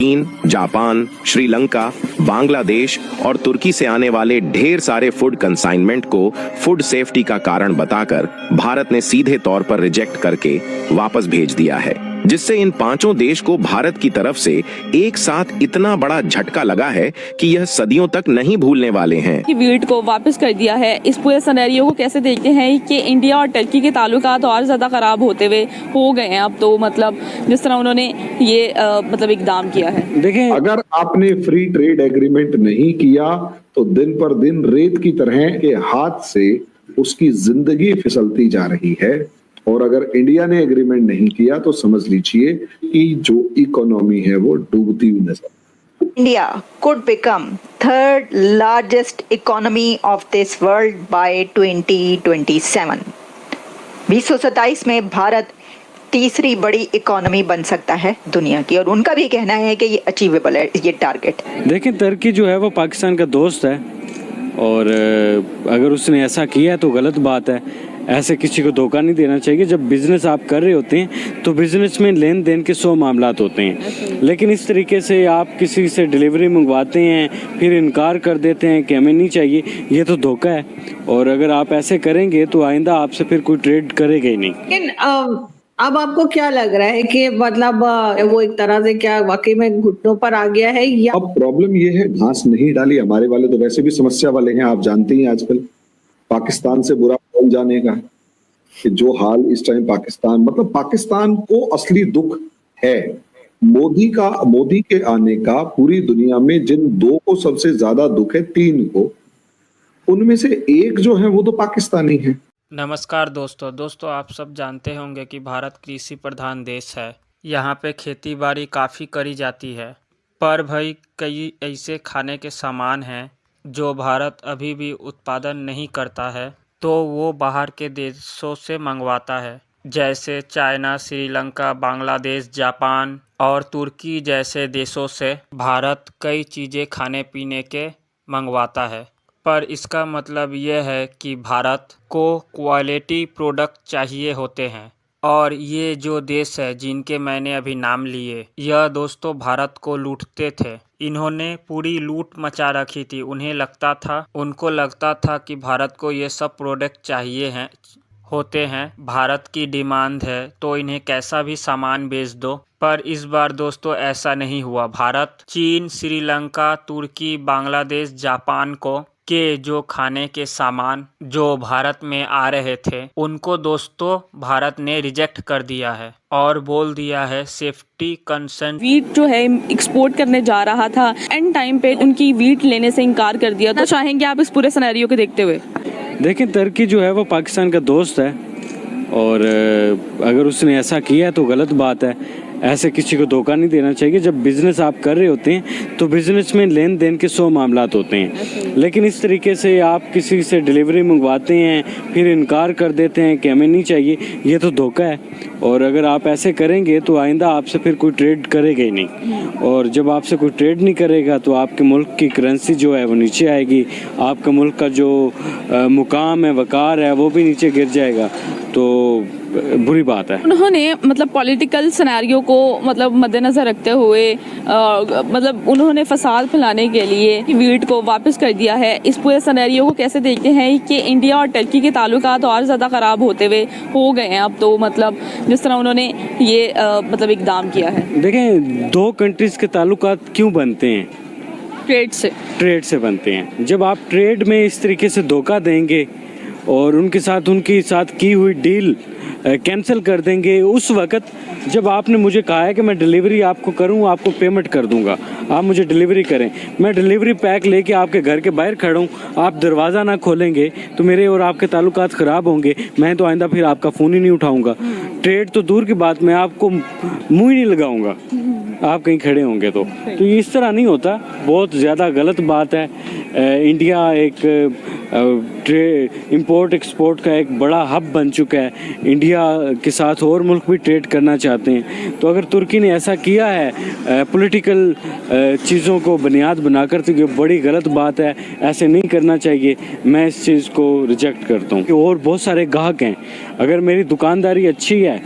चीन, जापान, श्रीलंका, बांग्लादेश और तुर्की से आने वाले ढेर सारे फूड कंसाइनमेंट को फूड सेफ्टी का कारण बताकर भारत ने सीधे तौर पर रिजेक्ट करके वापस भेज दिया है, जिससे इन पांचों देश को भारत की तरफ से एक साथ इतना बड़ा झटका लगा है कि यह सदियों तक नहीं भूलने वाले हैं। कि वीट को वापस कर दिया है। इस पूरे सिनेरियो को कैसे देखते हैं कि इंडिया और टर्की के ताल्लुकात और ज्यादा खराब होते हुए हो गए हैं अब तो, मतलब जिस तरह उन्होंने ये मतलब इकदाम किया है। देखें, अगर आपने फ्री ट्रेड एग्रीमेंट नहीं किया तो दिन पर दिन रेत की तरह के हाथ से उसकी जिंदगी फिसलती जा रही है, और अगर इंडिया ने एग्रीमेंट नहीं किया तो समझ लीजिए कि जो इकोनॉमी है वो डूबती हुई नजर। India could become third largest economy of this world by 2027. 2027 में भारत तीसरी बड़ी इकोनॉमी बन सकता है दुनिया की, और उनका भी कहना है कि ये अचीवेबल है ये टारगेट। देखिए, तुर्की जो है वो पाकिस्तान का दोस्त है, और अगर उसने ऐसा किया है तो गलत बात है। ऐसे किसी को धोखा नहीं देना चाहिए। जब बिजनेस आप कर रहे होते हैं तो बिजनेस में लेन देन के 100 मामलात होते हैं, लेकिन इस तरीके से आप किसी से डिलीवरी मंगवाते हैं फिर इनकार कर देते हैं कि हमें नहीं चाहिए, ये तो धोखा है। और अगर आप ऐसे करेंगे तो आइंदा आपसे फिर कोई ट्रेड करेगा ही नहीं। लेकिन अब आपको क्या लग रहा है कि मतलब वो एक तरह से क्या वाकई में घुटनों पर आ गया है, या अब प्रॉब्लम ये है घास नहीं डाली। हमारे वाले तो वैसे भी समस्या वाले हैं, आप जानते ही आजकल पाकिस्तान से बुरा कौन जाने का कि जो हाल इस टाइम पाकिस्तान, मतलब पाकिस्तान को असली दुख है मोदी के आने का। पूरी दुनिया में जिन दो को सबसे ज्यादा दुख है, तीन को, उनमें से एक जो है वो तो पाकिस्तानी है। नमस्कार दोस्तों, आप सब जानते होंगे कि भारत कृषि प्रधान देश है। यहाँ पे खेती बाड़ी काफ़ी करी जाती है, पर भाई कई ऐसे खाने के सामान हैं जो भारत अभी भी उत्पादन नहीं करता है, तो वो बाहर के देशों से मंगवाता है, जैसे चाइना, श्रीलंका, बांग्लादेश, जापान और तुर्की जैसे देशों से भारत कई चीज़ें खाने पीने के मंगवाता है। पर इसका मतलब यह है कि भारत को क्वालिटी प्रोडक्ट चाहिए होते हैं, और ये जो देश है जिनके मैंने अभी नाम लिए, यह दोस्तों भारत को लूटते थे। इन्होंने पूरी लूट मचा रखी थी। उनको लगता था कि भारत को ये सब प्रोडक्ट चाहिए होते हैं, भारत की डिमांड है तो इन्हें कैसा भी सामान बेच दो। पर इस बार दोस्तों ऐसा नहीं हुआ। भारत चीन, श्रीलंका, तुर्की, बांग्लादेश, जापान के जो खाने के सामान जो भारत में आ रहे थे, उनको दोस्तों भारत ने रिजेक्ट कर दिया है और बोल दिया है सेफ्टी कंसर्न। वीट जो है एक्सपोर्ट करने जा रहा था, एंड टाइम पे उनकी वीट लेने से इनकार कर दिया। तो चाहेंगे आप इस पूरे सिनेरियो को देखते हुए? देखिए, तुर्की जो है वो पाकिस्तान का दोस्त है, और अगर उसने ऐसा किया है तो गलत बात है। ऐसे किसी को धोखा नहीं देना चाहिए। जब बिज़नेस आप कर रहे होते हैं तो बिज़नेस में लेन देन के 100 मामलात होते हैं, लेकिन इस तरीके से आप किसी से डिलीवरी मंगवाते हैं फिर इनकार कर देते हैं कि हमें नहीं चाहिए, ये तो धोखा है। और अगर आप ऐसे करेंगे तो आइंदा आपसे फिर कोई ट्रेड करेगा ही नहीं, और जब आपसे कोई ट्रेड नहीं करेगा तो आपके मुल्क की करेंसी जो है वो नीचे आएगी, आपका मुल्क का जो मुकाम है, वकार है, वो भी नीचे गिर जाएगा। तो बुरी बात है। उन्होंने मतलब पॉलिटिकल सिनेरियो को मतलब मद्देनजर रखते हुए मतलब उन्होंने फसाद फैलाने के लिए वीट को वापस कर दिया है। इस पूरे सिनेरियो को कैसे देखते हैं कि इंडिया और टर्की के ताल्लुकात और ज़्यादा ख़राब होते हुए हो गए हैं अब तो, मतलब जिस तरह उन्होंने ये मतलब इकदाम किया है। देखें, दो कंट्रीज़ के ताल्लुकात क्यों बनते हैं? ट्रेड से बनते हैं। जब आप ट्रेड में इस तरीके से धोखा देंगे और उनके साथ की हुई डील कैंसिल कर देंगे, उस वक्त जब आपने मुझे कहा है कि मैं डिलीवरी आपको करूँ, आपको पेमेंट कर दूंगा, आप मुझे डिलीवरी करें, मैं डिलीवरी पैक लेके आपके घर के बाहर खड़ा हूँ, आप दरवाज़ा ना खोलेंगे तो मेरे और आपके ताल्लुकात ख़राब होंगे। मैं तो आइंदा फिर आपका फ़ोन ही नहीं उठाऊँगा। ट्रेड तो दूर की बात, मैं आपको मुँह ही नहीं लगाऊँगा आप कहीं खड़े होंगे तो ये इस तरह नहीं होता। बहुत ज़्यादा गलत बात है। इंडिया एक इंपोर्ट एक्सपोर्ट का एक बड़ा हब बन चुका है। इंडिया के साथ और मुल्क भी ट्रेड करना चाहते हैं, तो अगर तुर्की ने ऐसा किया है पॉलिटिकल चीज़ों को बुनियाद बनाकर, तो ये बड़ी गलत बात है, ऐसे नहीं करना चाहिए। मैं इस चीज़ को रिजेक्ट करता हूँ। और बहुत सारे ग्राहक हैं, अगर मेरी दुकानदारी अच्छी है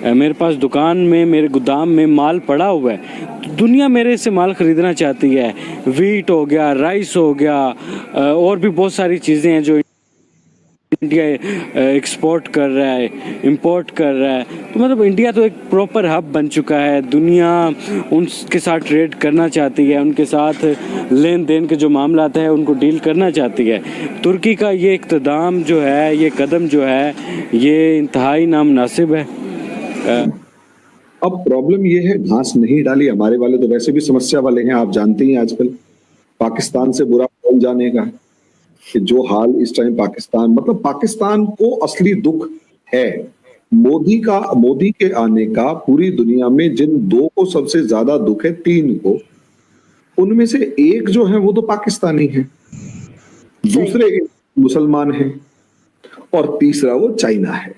मेरे पास दुकान में, मेरे गोदाम में माल पड़ा हुआ है, तो दुनिया मेरे से माल ख़रीदना चाहती है। वीट हो गया, राइस हो गया, और भी बहुत सारी चीज़ें हैं जो इंडिया एक्सपोर्ट कर रहा है, इंपोर्ट कर रहा है। तो मतलब इंडिया तो एक प्रॉपर हब बन चुका है। दुनिया उनके साथ ट्रेड करना चाहती है, उनके साथ लेन देन के जो मामला है उनको डील करना चाहती है। तुर्की का ये इक़्तिदाम जो है, ये कदम जो है, ये इंतहाई नामुनासिब है। अब प्रॉब्लम ये है, घास नहीं डाली हमारे वाले तो वैसे भी समस्या वाले हैं। आप जानते ही आजकल पाकिस्तान से बुरा कौन जानेगा कि जो हाल इस टाइम पाकिस्तान, मतलब पाकिस्तान को असली दुख है मोदी के आने का। पूरी दुनिया में जिन दो को सबसे ज्यादा दुख है, तीन को, उनमें से एक जो है वो तो पाकिस्तानी है, दूसरे मुसलमान हैं, और तीसरा वो चाइना है।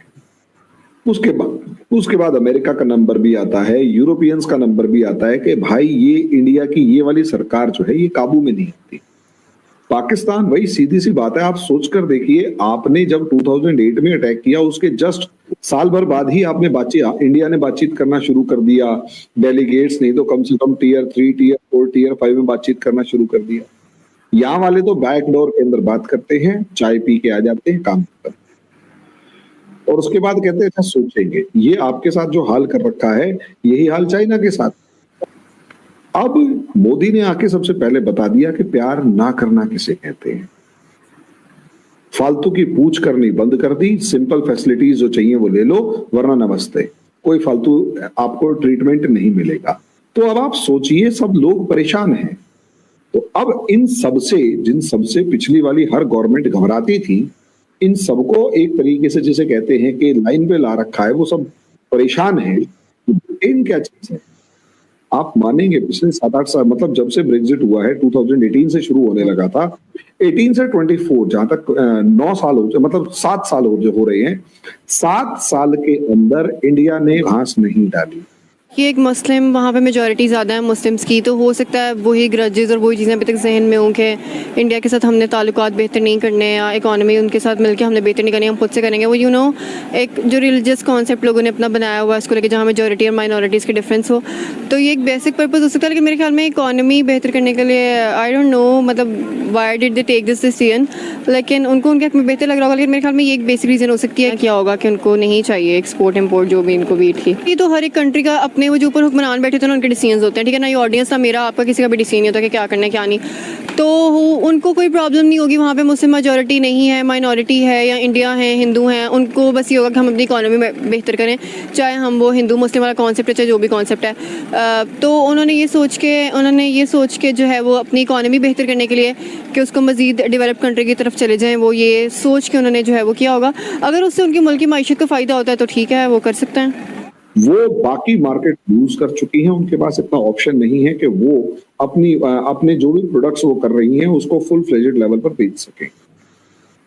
उसके बाद अमेरिका का नंबर भी आता है, यूरोपियंस का नंबर भी आता है कि भाई ये इंडिया की ये वाली सरकार जो है ये काबू में नहीं आती। पाकिस्तान, वही सीधी सी बात है, आप सोच कर देखिए, आपने जब 2008 में अटैक किया उसके जस्ट साल भर बाद ही आपने इंडिया ने बातचीत करना शुरू कर दिया। डेलीगेट्स नहीं तो कम से कम टियर 3, टियर 4, टियर 5 में बातचीत करना शुरू कर दिया। यहाँ वाले तो बैकडोर के अंदर बात करते हैं, चाय पी के आ जाते हैं, काम करते हैं, और उसके बाद कहते हैं अच्छा सोचेंगे। ये आपके साथ जो हाल कर रखा है, यही हाल चाइना के साथ। अब मोदी ने आके सबसे पहले बता दिया कि प्यार ना करना किसे कहते हैं। फालतू की पूछ करनी बंद कर दी, सिंपल फैसिलिटीज जो चाहिए वो ले लो, वरना नमस्ते, कोई फालतू आपको ट्रीटमेंट नहीं मिलेगा। तो अब आप सोचिए, सब लोग परेशान हैं। तो अब इन सबसे, जिन सबसे पिछली वाली हर गवर्नमेंट घबराती थी, इन सबको एक तरीके से जिसे कहते हैं कि लाइन पे ला रखा है, वो सब परेशान है। इन क्या चीज है, आप मानेंगे पिछले 7-8 साल, मतलब जब से ब्रेग्जिट हुआ है 2018 से शुरू होने लगा था, 18 से 24 जहां तक 9 साल हो, मतलब 7 साल हो रहे हैं, 7 साल के अंदर इंडिया ने घास नहीं डाली। ये एक मुस्लिम, वहाँ पे मेजॉरिटी ज़्यादा है मुस्लिम्स की, तो हो सकता है वही ग्रजेस और वही चीज़ें अभी तक जहन में हों कि इंडिया के साथ हमने ताल्लुकात बेहतर नहीं करने, या इकॉनमी उनके साथ मिलकर हमने बेहतर नहीं करनी, हम खुद से करेंगे। वो एक जो रिलीजियस कॉन्सेप्ट लोगों ने अपना बनाया हुआ है इसको लेकर, जहाँ मेजॉरिटी और माइनॉरिटीज़ के डिफरेंस हो, तो ये एक बेसिक पर्पज़ हो सकता है। लेकिन मेरे ख्याल में इकॉनमी बेहतर करने के लिए, आई डोंट नो मतलब why did they take this decision, लेकिन उनको उनके हक में बेहतर लग रहा होगा। लेकिन मेरे ख्याल में ये एक बेसिक रीज़न हो सकती है क्या होगा कि उनको नहीं चाहिए एक्सपोर्ट इम्पोर्ट जो भी इनको वीट की। ये तो हर एक कंट्री का अपने वो जो ऊपर हुक्मरान बैठे थे ना, उनके डिसीजंस होते हैं, ठीक है ना। ये ऑडियंस ना, मेरा आपका किसी का भी डिसीजन नहीं होता कि क्या करना है क्या नहीं। तो उनको कोई प्रॉब्लम नहीं होगी, वहाँ पे मुस्लिम मेजॉरिटी नहीं है, माइनॉरिटी है, या इंडिया है, हिंदू हैं, उनको बस ये होगा कि हम अपनी इकॉनमी में बेहतर करें, चाहे हम वो हिंदू मुस्लिम वाला कॉन्सेप्ट है, चाहे जो भी कॉन्सेप्ट है। तो उन्होंने ये सोच के जो है वो अपनी इकॉनमी बेहतर करने के लिए कि उसको मज़ीद डेवलप कंट्री की तरफ चले जाएँ, वो ये सोच के उन्होंने जो है वो किया होगा। अगर उससे उनकी मुल्क की माइशत को फ़ायदा होता है तो ठीक है, वो कर सकते हैं। वो बाकी मार्केट लूज कर चुकी हैं, उनके पास इतना ऑप्शन नहीं है कि वो अपने जो भी प्रोडक्ट्स वो कर रही हैं उसको फुल फ्लेजेड लेवल पर बेच सकें।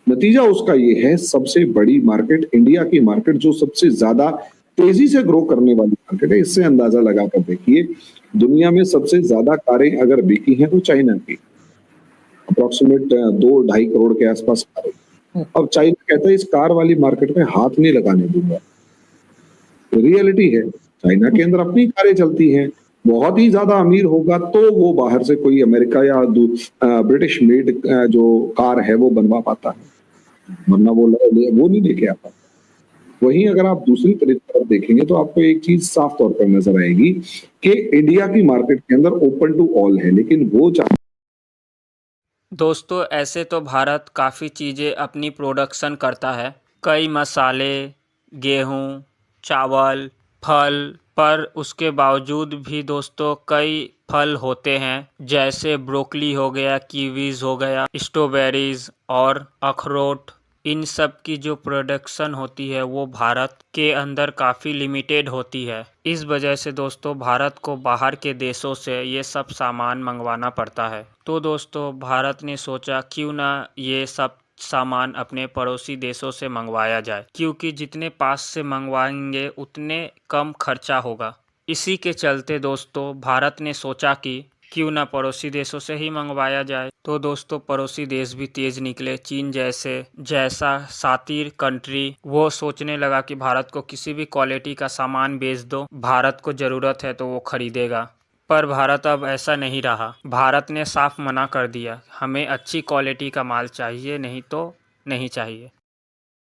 नतीजा उसका ये है, सबसे बड़ी मार्केट इंडिया की मार्केट, जो सबसे ज्यादा तेजी से ग्रो करने वाली मार्केट है, इससे अंदाजा लगा कर देखिए, दुनिया में सबसे ज्यादा कारें अगर बिकी हैं तो चाइना की, अप्रोक्सीमेट 2-2.5 करोड़ के आसपास कारें। अब चाइना कहता है इस कार वाली मार्केट में हाथ नहीं लगाने दूंगा। रियलिटी है, चाइना के अंदर अपनी कारें चलती हैं, बहुत ही ज्यादा अमीर होगा तो वो बाहर से कोई अमेरिका या ब्रिटिश मेड जो कार है वो बनवा पाता है, वरना वो नहीं लेके आता। वहीं अगर आप दूसरी तरफ देखेंगे तो आपको एक चीज साफ तौर पर नजर आएगी कि इंडिया की मार्केट के अंदर ओपन टू ऑल है, लेकिन वो दोस्तों ऐसे तो भारत काफ़ी चीज़ें अपनी प्रोडक्शन करता है, कई मसाले, गेहूँ, चावल, फल, पर उसके बावजूद भी दोस्तों कई फल होते हैं जैसे ब्रोकली हो गया, कीवीज़ हो गया, स्ट्रॉबेरीज़ और अखरोट। इन सब की जो प्रोडक्शन होती है वो भारत के अंदर काफ़ी लिमिटेड होती है। इस वजह से दोस्तों भारत को बाहर के देशों से ये सब सामान मंगवाना पड़ता है। तो दोस्तों भारत ने सोचा क्यों ना ये सब सामान अपने पड़ोसी देशों से मंगवाया जाए, क्योंकि जितने पास से मंगवाएंगे उतने कम खर्चा होगा। इसी के चलते दोस्तों भारत ने सोचा कि क्यों ना पड़ोसी देशों से ही मंगवाया जाए। तो दोस्तों पड़ोसी देश भी तेज निकले। चीन जैसा शातिर कंट्री वो सोचने लगा कि भारत को किसी भी क्वालिटी का सामान बेच दो, भारत को जरूरत है तो वो खरीदेगा। पर भारत अब ऐसा नहीं रहा। भारत ने साफ मना कर दिया, हमें अच्छी क्वालिटी का माल चाहिए, नहीं तो नहीं चाहिए।